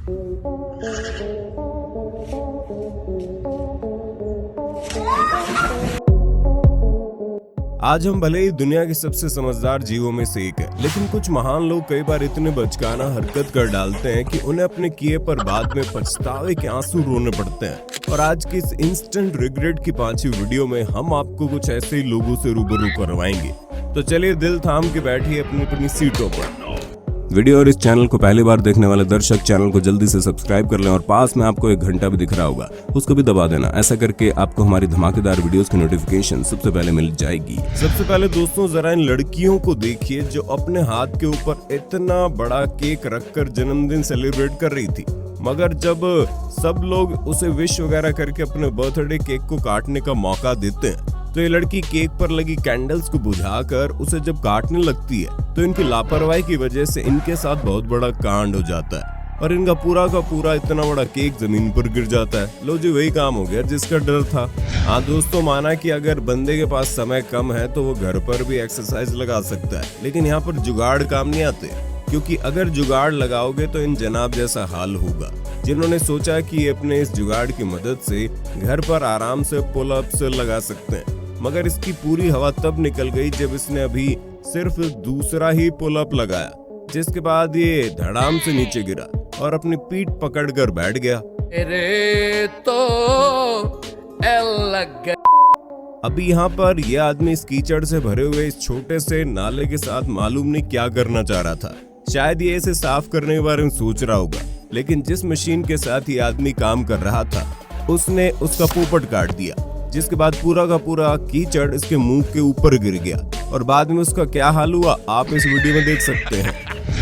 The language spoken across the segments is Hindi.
आज हम भले ही दुनिया के सबसे समझदार जीवों में से एक है, लेकिन कुछ महान लोग कई बार इतने बचकाना हरकत कर डालते हैं कि उन्हें अपने किए पर बाद में पछतावे के आंसू रोने पड़ते हैं। और आज की इस इंस्टेंट रिग्रेट की 5वीं वीडियो में हम आपको कुछ ऐसे ही लोगों से रूबरू करवाएंगे। तो चलिए दिल थाम के बैठिए अपनी अपनी सीटों पर। वीडियो और इस चैनल को पहली बार देखने वाले दर्शक चैनल को जल्दी से सब्सक्राइब कर लें और पास में आपको एक घंटा भी दिख रहा होगा, उसको भी दबा देना। ऐसा करके आपको हमारी धमाकेदार वीडियोस की नोटिफिकेशन सबसे पहले मिल जाएगी। सबसे पहले दोस्तों जरा इन लड़कियों को देखिए जो अपने हाथ के ऊपर इतना बड़ा केक रखकर जन्मदिन सेलिब्रेट कर रही थी, मगर जब सब लोग उसे विश वगैरह करके अपने बर्थडे केक को काटने का मौका देते हैं तो ये लड़की केक पर लगी कैंडल्स को बुझाकर उसे जब काटने लगती है तो इनकी लापरवाही की वजह से इनके साथ बहुत बड़ा कांड हो जाता है और इनका पूरा का पूरा इतना बड़ा केक जमीन पर गिर जाता है। लो जी, वही काम हो गया जिसका डर था। हाँ दोस्तों, माना कि अगर बंदे के पास समय कम है तो वो घर पर भी एक्सरसाइज लगा सकता है, लेकिन यहाँ पर जुगाड़ काम नहीं आते, क्योंकि अगर जुगाड़ लगाओगे तो इन जनाब जैसा हाल होगा जिन्होंने सोचा कि ये अपने इस जुगाड़ की मदद से घर पर आराम से पुल अप्स लगा सकते हैं, मगर इसकी पूरी हवा तब निकल गई जब इसने अभी सिर्फ दूसरा ही पुल अप लगाया, जिसके बाद ये धड़ाम से नीचे गिरा और अपनी पीठ पकड़कर बैठ गया। अभी यहाँ पर यह आदमी इस कीचड़ से भरे हुए इस छोटे से नाले के साथ मालूम नहीं क्या करना चाह रहा था। शायद ये इसे साफ करने के बारे में सोच रहा होगा, लेकिन जिस मशीन के साथ ये आदमी काम कर रहा था उसने उसका पोपट काट दिया, जिसके बाद पूरा का पूरा कीचड़ इसके मुंह के ऊपर गिर गया और बाद में उसका क्या हाल हुआ आप इस वीडियो में देख सकते हैं।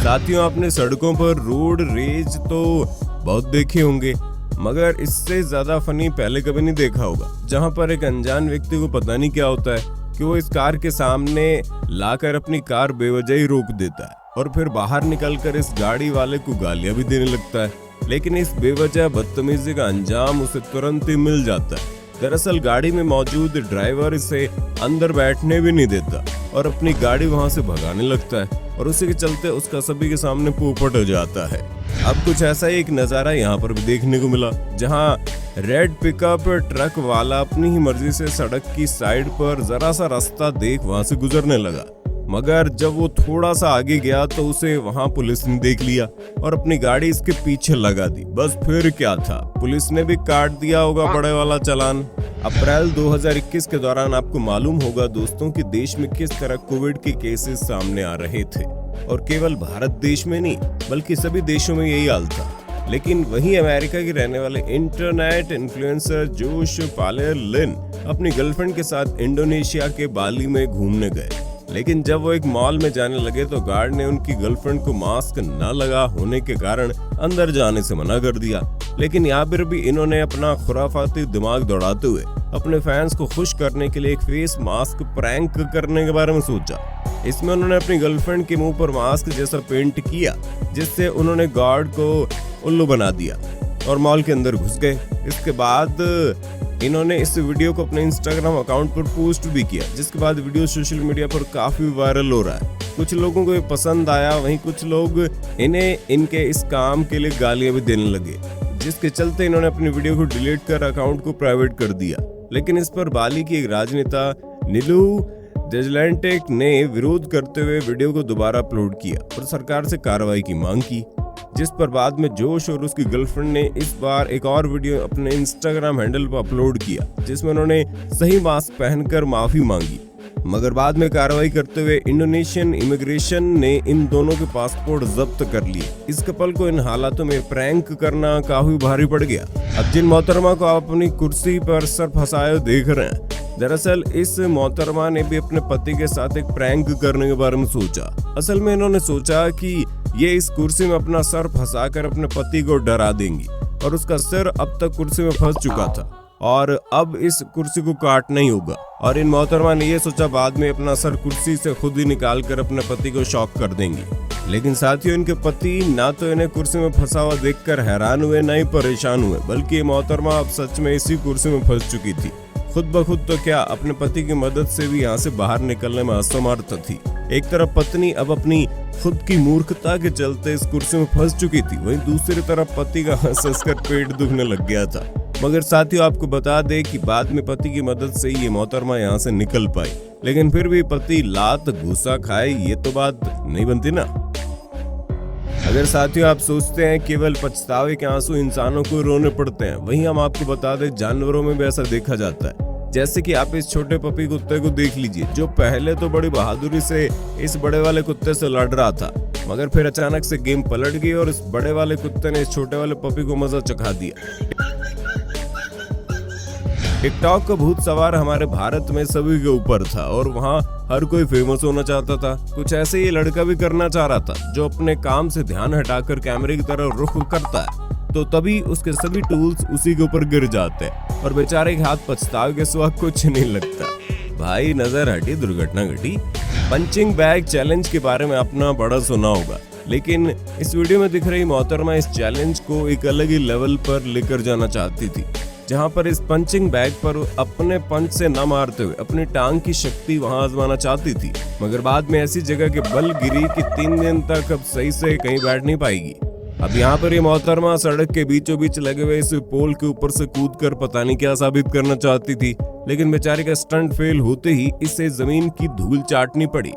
साथियों, आपने सड़कों पर रोड रेज तो बहुत देखे होंगे, मगर इससे ज्यादा फनी पहले कभी नहीं देखा होगा, जहां पर एक अनजान व्यक्ति को पता नहीं क्या होता है कि वो इस कार के सामने लाकर अपनी कार बेवजह ही रोक देता है और फिर बाहर निकलकर इस गाड़ी वाले को गालियां भी देने लगता है, लेकिन इस बेवजह बदतमीजी का अंजाम उसे तुरंत ही मिल जाता है। दरअसल गाड़ी में मौजूद ड्राइवर इसे अंदर बैठने भी नहीं देता और अपनी गाड़ी वहां से भगाने लगता है और उसी के चलते उसका सभी के सामने पोपट हो जाता है। अब कुछ ऐसा ही एक नजारा यहाँ पर भी देखने को मिला, जहाँ रेड पिकअप ट्रक वाला अपनी ही मर्जी से सड़क की साइड पर जरा सा रास्ता देख वहां से गुजरने लगा, मगर जब वो थोड़ा सा आगे गया तो उसे वहां पुलिस ने देख लिया और अपनी गाड़ी इसके पीछे लगा दी। बस फिर क्या था, पुलिस ने भी काट दिया होगा बड़े वाला चालान। अप्रैल 2021 के दौरान आपको मालूम होगा दोस्तों कि देश में किस तरह कोविड के केसेस सामने आ रहे थे, और केवल भारत देश में नहीं बल्कि सभी देशों में यही हाल था। लेकिन वहीं अमेरिका के रहने वाले इंटरनेट इन्फ्लुएंसर जोश पालेर लिन अपनी गर्लफ्रेंड के साथ इंडोनेशिया के बाली में घूमने गए, लेकिन जब वो एक मॉल में जाने लगे तो गार्ड ने उनकी गर्लफ्रेंड को मास्क न लगा होने के कारण अंदर जाने से मना कर दिया। लेकिन यहाँ पर भी इन्होंने अपना खुराफाती दिमाग दौड़ाते हुए अपने फैंस को खुश करने के लिए एक फेस मास्क प्रैंक करने के बारे में सोचा। इसमें उन्होंने अपनी गर्लफ्रेंड के मुंह पर मास्क जैसा पेंट किया, जिससे उन्होंने गार्ड को उल्लू बना दिया और मॉल के अंदर घुस गए। इसके बाद इन्होंने इस वीडियो को अपने इंस्टाग्राम अकाउंट पर पोस्ट भी किया, जिसके बाद वीडियो सोशल मीडिया पर काफी वायरल हो रहा है। कुछ लोगों को ये पसंद आया, वहीं कुछ लोग इन्हें इनके इस काम के लिए गालियां भी देने लगे, जिसके चलते इन्होंने अपनी वीडियो को डिलीट कर अकाउंट को प्राइवेट कर दिया। लेकिन इस पर बाली की एक राजनेता नीलू जजलैंटेक ने विरोध करते हुए वीडियो को दोबारा अपलोड किया और सरकार से कार्रवाई की मांग की, जिस पर बाद में जोश और उसकी गर्लफ्रेंड ने इस बार एक और वीडियो अपने इंस्टाग्राम हैंडल पर अपलोड किया, जिसमें उन्होंने सही मास्क पहनकर माफी मांगी, मगर बाद में कार्रवाई करते हुए इंडोनेशियन इमिग्रेशन ने इन दोनों के पासपोर्ट जब्त कर लिए। इस कपल को इन हालातों में प्रैंक करना काफी भारी पड़ गया। अब जिन मोहतरमा को आप अपनी कुर्सी पर सर फंसाए देख रहे हैं, दरअसल इस मोहतरमा ने भी अपने पति के साथ एक प्रैंक करने के बारे में सोचा। असल में इन्होंने सोचा कि ये इस कुर्सी में अपना सर फंसाकर अपने पति को डरा देंगी, और उसका सिर अब तक कुर्सी में फंस चुका था और अब इस कुर्सी को काटना ही होगा। और इन मोहतरमा ने ये सोचा बाद में अपना सर कुर्सी से खुद ही निकाल कर अपने पति को शॉक कर देंगी। लेकिन साथियों, इनके पति ना तो इन्हें कुर्सी में फंसा हुआ देखकर हैरान हुए, ना ही परेशान हुए, बल्कि ये मोहतरमा अब सच में इसी कुर्सी में फंस चुकी थी। खुद ब खुद तो क्या अपने पति की मदद से भी यहाँ से बाहर निकलने में असमर्थ थी। एक तरफ पत्नी अब अपनी खुद की मूर्खता के चलते इस कुर्सी में फंस चुकी थी, वहीं दूसरी तरफ पति का हंस कर पेट दुखने लग गया था। मगर साथियों आपको बता दे कि बाद में पति की मदद से ये मोहतरमा यहाँ से निकल पाई, लेकिन फिर भी पति लात घूसा खाए ये तो बात नहीं बनती ना। अगर साथियों आप सोचते हैं केवल पछतावे के आंसू इंसानों को रोने पड़ते हैं, वहीं हम आपको बता दें जानवरों में भी ऐसा देखा जाता है। जैसे कि आप इस छोटे पपी कुत्ते को देख लीजिए, जो पहले तो बड़ी बहादुरी से इस बड़े वाले कुत्ते से लड़ रहा था, मगर फिर अचानक से गेम पलट गई और इस बड़े वाले कुत्ते ने इस छोटे वाले पपी को मजा चखा दिया। टिकटॉक का भूत सवार हमारे भारत में सभी के ऊपर था और वहाँ हर कोई फेमस होना चाहता था। कुछ ऐसे ही लड़का भी करना चाह रहा था, जो अपने काम से ध्यान हटाकर कैमरे की तरफ रुख करता है तो तभी उसके सभी टूल्स उसी के ऊपर गिर जाते हैं और बेचारे के हाथ पछतावे के सिवा कुछ नहीं लगता। भाई नजर हटी दुर्घटना घटी। पंचिंग बैग चैलेंज के बारे में अपना बड़ा सुना होगा, लेकिन इस वीडियो में दिख रही मोहतरमा इस चैलेंज को एक अलग ही लेवल पर लेकर जाना चाहती थी, जहां पर इस पंचिंग बैग पर अपने पंच से न मारते हुए अपनी टांग की शक्ति वहां आजमाना चाहती थी, मगर बाद में ऐसी जगह के बल गिरी कि 3 दिन तक अब सही से कहीं बैठ नहीं पाएगी। अब यहाँ पर ये मोहतरमा सड़क के बीचों बीच लगे हुए इस पोल के ऊपर से कूदकर पता नहीं क्या साबित करना चाहती थी, लेकिन बेचारे का स्टंट फेल होते ही इसे जमीन की धूल चाटनी पड़ी।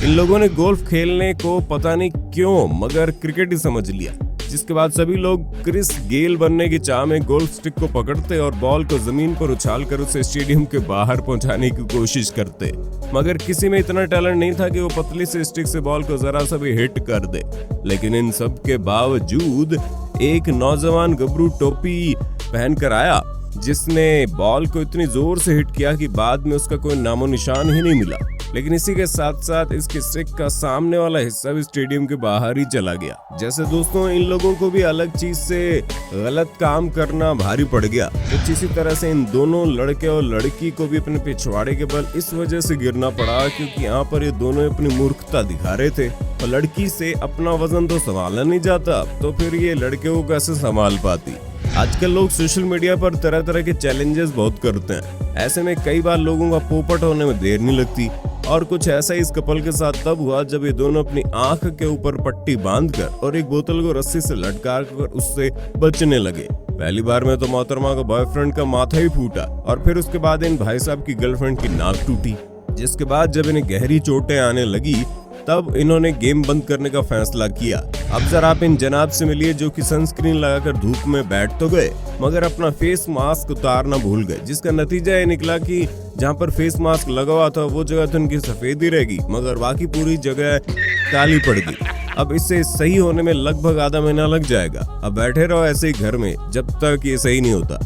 इन लोगों ने गोल्फ खेलने को पता नहीं क्यों मगर क्रिकेट ही समझ लिया, जिसके बाद सभी लोग क्रिस गेल बनने की चाह में गोल्फ स्टिक को पकड़ते और बॉल को जमीन पर उछालकर उसे स्टेडियम के बाहर पहुंचाने की कोशिश करते, मगर किसी में इतना टैलेंट नहीं था कि वो पतली से स्टिक से बॉल को जरा सा भी हिट कर दे। लेकिन इन सब के बावजूद एक नौजवान गबरू टोपी पहनकर आया, जिसने बॉल को इतनी जोर से हिट किया कि बाद में उसका कोई नामो निशान ही नहीं मिला। लेकिन इसी के साथ साथ इसके स्टिक का सामने वाला हिस्सा भी स्टेडियम के बाहर ही चला गया। जैसे दोस्तों इन लोगों को भी अलग चीज से गलत काम करना भारी पड़ गया। कुछ इसी तरह से इन दोनों लड़के और लड़की को भी अपने पिछवाड़े के बल इस वजह से गिरना पड़ा क्योंकि यहाँ पर ये दोनों अपनी मूर्खता दिखा रहे थे और लड़की से अपना वजन तो संभाला नहीं जाता, तो फिर ये लड़के को कैसे संभाल पाती। आजकल लोग सोशल मीडिया पर तरह तरह के चैलेंजेस बहुत करते हैं, ऐसे में कई बार लोगों का पोपट होने में देर नहीं लगती और कुछ ऐसा इस कपल के साथ तब हुआ जब ये दोनों अपनी आंख के ऊपर पट्टी बांधकर और एक बोतल को रस्सी से लटका कर उससे बचने लगे। पहली बार में तो मोहतरमा का बॉयफ्रेंड का माथा ही फूटा और फिर उसके बाद इन भाई साहब की गर्लफ्रेंड की नाक टूटी, जिसके बाद जब इन्हें गहरी चोटें आने लगी तब इन्होंने गेम बंद करने का फैसला किया। अब जरा आप इन जनाब से मिलिए जो कि सनस्क्रीन लगाकर धूप में बैठ तो गए मगर अपना फेस मास्क उतारना भूल गए, जिसका नतीजा ये निकला कि जहां पर फेस मास्क लगा हुआ था वो जगह तो इनकी सफेद ही रहेगी मगर बाकी पूरी जगह काली पड़ गई। अब इससे सही होने में लगभग आधा महीना लग जाएगा। अब बैठे रहो ऐसे ही घर में जब तक ये सही नहीं होता।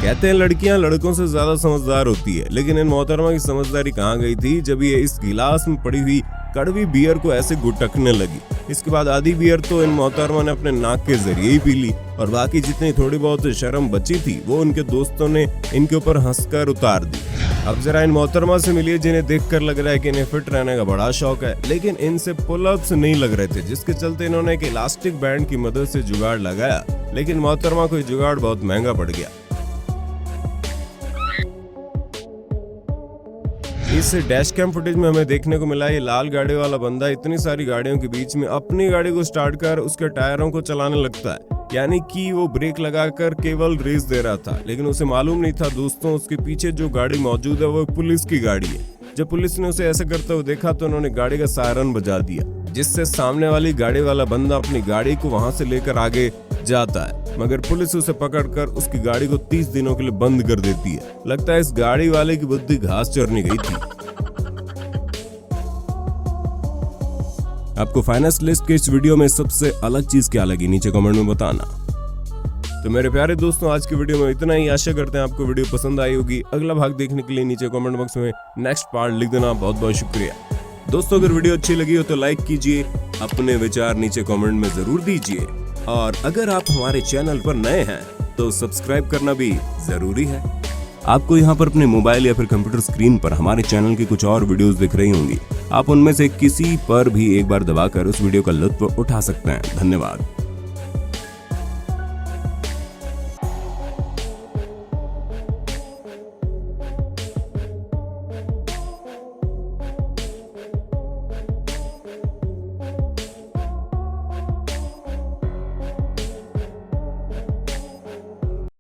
कहते हैं लड़कियां लड़कों से ज्यादा समझदार होती है, लेकिन इन मोहतरमा की समझदारी कहाँ गई थी जब ये इस गिलास में पड़ी हुई कड़वी बियर को ऐसे गुटकने लगी। इसके बाद आधी बियर तो इन मोहतरमा ने अपने नाक के जरिए ही पी ली और बाकी जितनी थोड़ी बहुत शर्म बची थी वो उनके दोस्तों ने इनके ऊपर हंसकर उतार दी। अब जरा इन मोहतरमा से मिलिए जिन्हें देखकर लग रहा है कि इन्हें फिट रहने का बड़ा शौक है, लेकिन इनसे पुलअप्स नहीं लग रहे थे, जिसके चलते इन्होंने एक इलास्टिक बैंड की मदद से जुगाड़ लगाया, लेकिन मोहतरमा को जुगाड़ बहुत महंगा पड़ गया। इस डैश कैम फुटेज में हमें देखने को मिला ये लाल गाड़ी वाला बंदा इतनी सारी गाड़ियों के बीच में अपनी गाड़ी को स्टार्ट कर उसके टायरों को चलाने लगता है, यानी कि वो ब्रेक लगाकर केवल रेस दे रहा था, लेकिन उसे मालूम नहीं था दोस्तों उसके पीछे जो गाड़ी मौजूद है वो पुलिस की गाड़ी है। जब पुलिस ने उसे ऐसे करते हुए देखा तो उन्होंने गाड़ी का सायरन बजा दिया, जिससे सामने वाली गाड़ी वाला बंदा अपनी गाड़ी को वहां से लेकर आगे जाता है, मगर पुलिस उसे पकड़कर उसकी गाड़ी को 30 दिनों के लिए बंद कर देती है। लगता है इस गाड़ी वाले की बुद्धि घास चरने गई थी। आपको फाइनेंस लिस्ट के इस वीडियो में सबसे अलग चीज क्या लगी नीचे कमेंट में बताना। तो मेरे प्यारे दोस्तों आज की वीडियो में इतना ही। आशा करते हैं आपको वीडियो पसंद आई होगी। अगला भाग देखने के लिए नीचे कमेंट बॉक्स में नेक्स्ट पार्ट लिख देना। बहुत बहुत शुक्रिया दोस्तों। अगर वीडियो अच्छी लगी हो तो लाइक कीजिए, अपने विचार नीचे कमेंट में जरूर दीजिए और अगर आप हमारे चैनल पर नए हैं तो सब्सक्राइब करना भी जरूरी है। आपको यहाँ पर अपने मोबाइल या फिर कंप्यूटर स्क्रीन पर हमारे चैनल की कुछ और वीडियोस दिख रही होंगी। आप उनमें से किसी पर भी एक बार दबाकर उस वीडियो का लुत्फ उठा सकते हैं। धन्यवाद।